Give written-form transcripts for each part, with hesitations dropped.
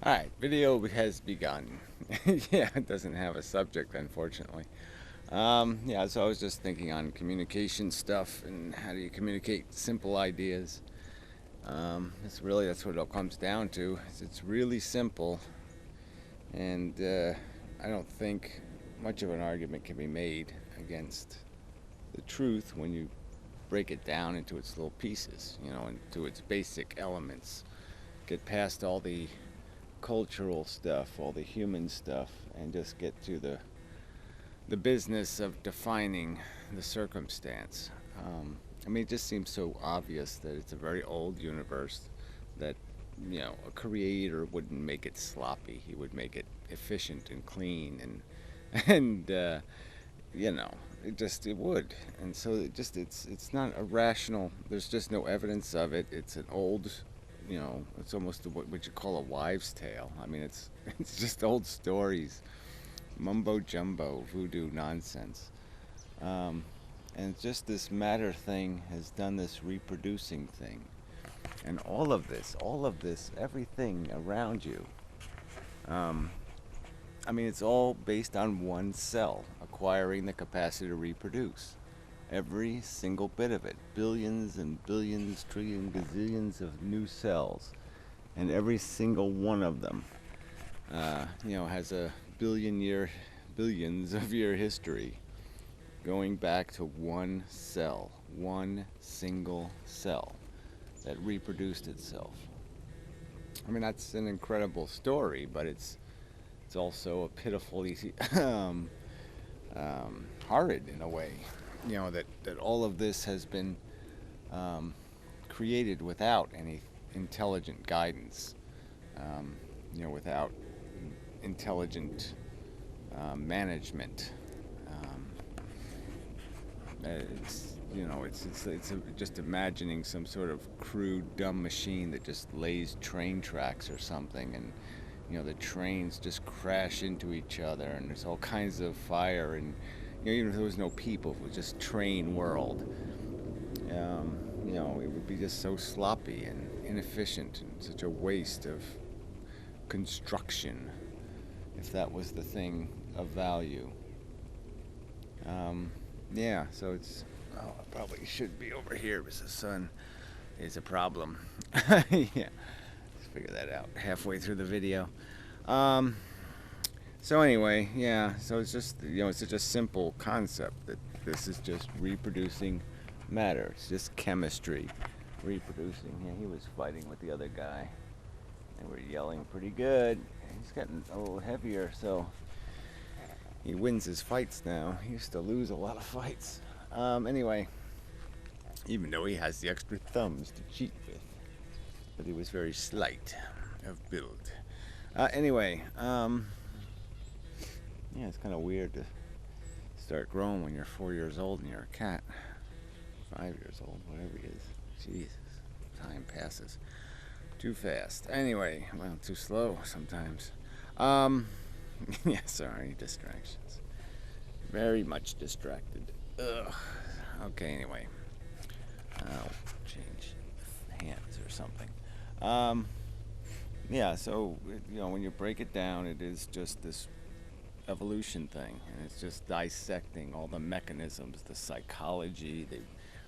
Alright, video has begun. Yeah, it doesn't have a subject, unfortunately. Yeah, so I was just thinking on communication stuff and how do you communicate simple ideas. That's what it all comes down to. It's really simple, and I don't think much of an argument can be made against the truth when you break it down into its little pieces, into its basic elements. Get past all the cultural stuff, all the human stuff, and just get to the business of defining the circumstance. It just seems so obvious that it's a very old universe. That a creator wouldn't make it sloppy. He would make it efficient and clean, and it would. And so it's not irrational. There's just no evidence of it. It's an old, it's almost what you call a wives' tale. It's it's just old stories, mumbo jumbo, voodoo nonsense. Um, and just this matter thing has done this reproducing thing, and all of this, everything around you. Um, it's all based on one cell acquiring the capacity to reproduce. Every single bit of it, billions and billions, trillions, gazillions of new cells, and every single one of them, has a billions of year history, going back to one single cell that reproduced itself. That's an incredible story, but it's also a pitifully horrid in a way. That all of this has been created without any intelligent guidance, without intelligent management. Um, just imagining some sort of crude, dumb machine that just lays train tracks or something, and the trains just crash into each other, and there's all kinds of fire, and even if there was no people, if it was just train world, it would be just so sloppy and inefficient and such a waste of construction if that was the thing of value. Yeah, so it's. Oh, I probably should be over here because the sun is a problem. Yeah, let's figure that out halfway through the video. Um, so anyway, yeah, so it's just it's such a simple concept that this is just reproducing matter. It's just chemistry reproducing. Yeah, he was fighting with the other guy. They were yelling pretty good. He's getting a little heavier, so he wins his fights now. He used to lose a lot of fights. Anyway, even though he has the extra thumbs to cheat with, but he was very slight of build. Anyway, yeah, it's kind of weird to start growing when you're 4 years old and you're a cat. 5 years old, whatever he is. Jesus, time passes too fast. Anyway, well, too slow sometimes. Yeah, sorry, distractions. Very much distracted. Ugh. Okay, anyway. I'll change hands or something. Yeah, so, when you break it down, it is just this evolution thing, and it's just dissecting all the mechanisms, the psychology, the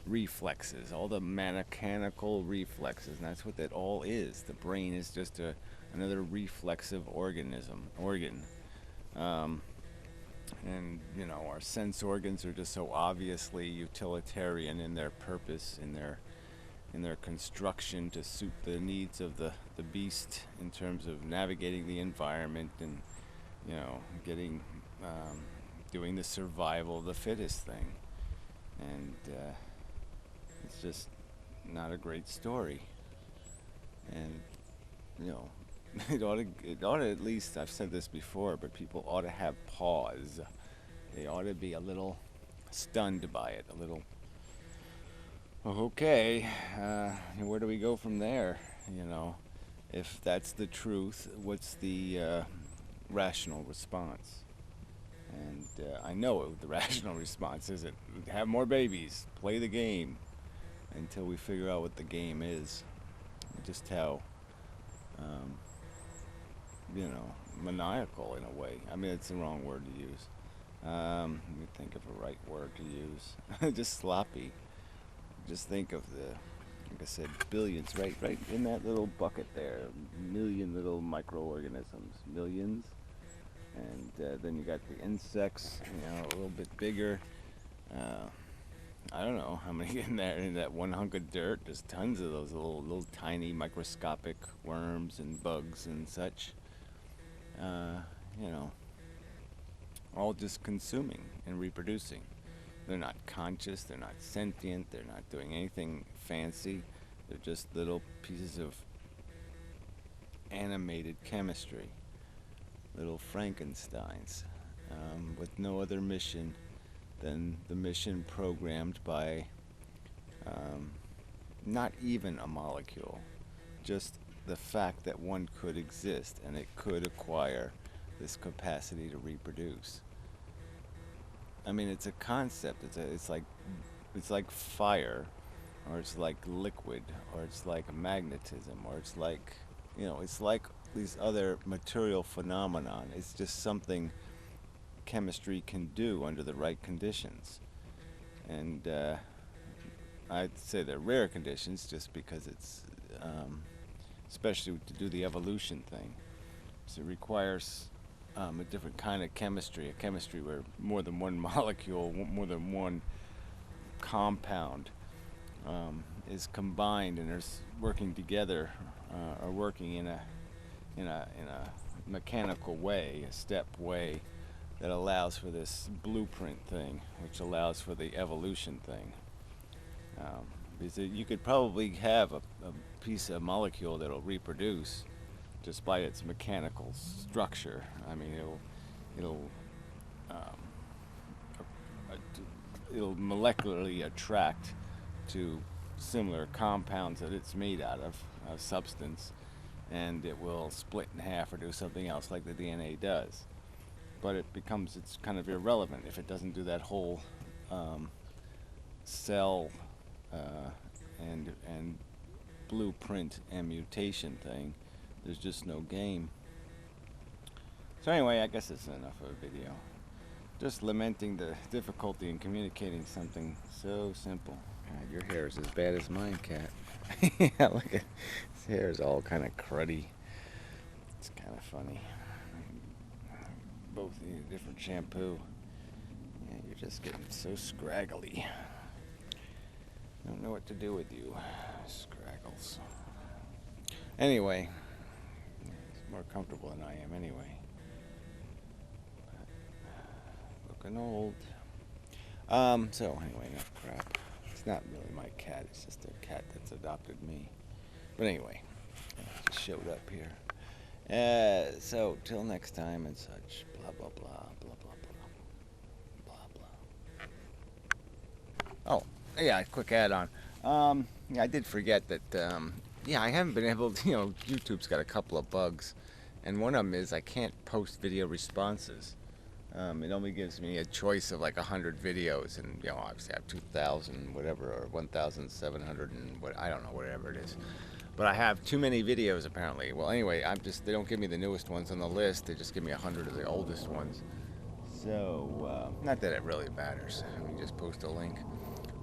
reflexes, all the mechanical reflexes, and that's what that all is. The brain is just another reflexive organ. And our sense organs are just so obviously utilitarian in their purpose, in their construction to suit the needs of the beast in terms of navigating the environment and getting doing the survival of the fittest thing. And it's just not a great story. And you know it ought to at least, I've said this before, but people ought to have pause. They ought to be a little stunned by it, a little, okay, where do we go from there? If that's the truth, what's the rational response? And I know the rational response isn't have more babies, play the game, until we figure out what the game is, just how maniacal in a way. I mean, it's the wrong word to use. Let me think of a right word to use. Just sloppy. Just think of like I said, billions, right in that little bucket there, million little microorganisms, millions, and then you got the insects, a little bit bigger. Uh, I don't know how many in there in that one hunk of dirt. There's tons of those little tiny microscopic worms and bugs and such. Uh, you know, all just consuming and reproducing. They're not conscious, they're not sentient, they're not doing anything fancy. They're just little pieces of animated chemistry, little Frankensteins, with no other mission than the mission programmed by not even a molecule, just the fact that one could exist and it could acquire this capacity to reproduce. I mean, it's a concept. It's like fire, or it's like liquid, or it's like magnetism, or it's like these other material phenomenon. It's just something chemistry can do under the right conditions, and I'd say they're rare conditions, just because it's especially to do the evolution thing. So it requires a different kind of chemistry, a chemistry where more than one molecule, more than one compound is combined and is working together, or working in a mechanical way, a step way that allows for this blueprint thing, which allows for the evolution thing. Because you could probably have a piece of molecule that'll reproduce just by its mechanical structure. I mean, um, it'll molecularly attract to similar compounds that it's made out of, substance, and it will split in half or do something else like the DNA does. But it's kind of irrelevant if it doesn't do that whole cell and blueprint and mutation thing. There's just no game. So anyway, I guess it's enough of a video. Just lamenting the difficulty in communicating something so simple. God, your hair is as bad as mine, Cat. Yeah, look at his hair is all kind of cruddy. It's kind of funny. Both need a different shampoo. Yeah, you're just getting so scraggly. I don't know what to do with you, Scraggles. Anyway, it's more comfortable than I am anyway. Looking old. So anyway, enough crap. It's not really my cat, it's just a cat that's adopted me. But anyway, I just showed up here. So till next time and such. Blah blah blah blah blah blah blah blah. Oh, yeah, quick add-on. Yeah, I did forget that. Yeah, I haven't been able to. YouTube's got a couple of bugs, and one of them is I can't post video responses. It only gives me a choice of like 100 videos, and obviously I have 2,000 whatever, or 1,700 and what, I don't know, whatever it is. But I have too many videos apparently. Well, anyway, they don't give me the newest ones on the list. They just give me 100 of the oldest ones. So, not that it really matters. I mean, just post a link.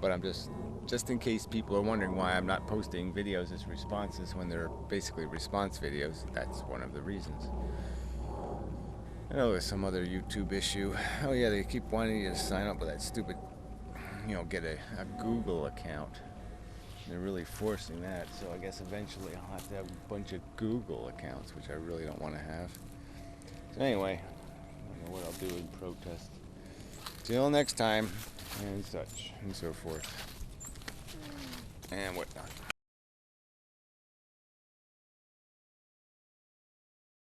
But I'm just in case people are wondering why I'm not posting videos as responses when they're basically response videos. That's one of the reasons. I know there's some other YouTube issue. Oh yeah, they keep wanting you to sign up with that stupid, get a Google account. They're really forcing that, so I guess eventually I'll have to have a bunch of Google accounts, which I really don't want to have. So anyway, I don't know what I'll do in protest. Till next time, and such, and so forth, and whatnot.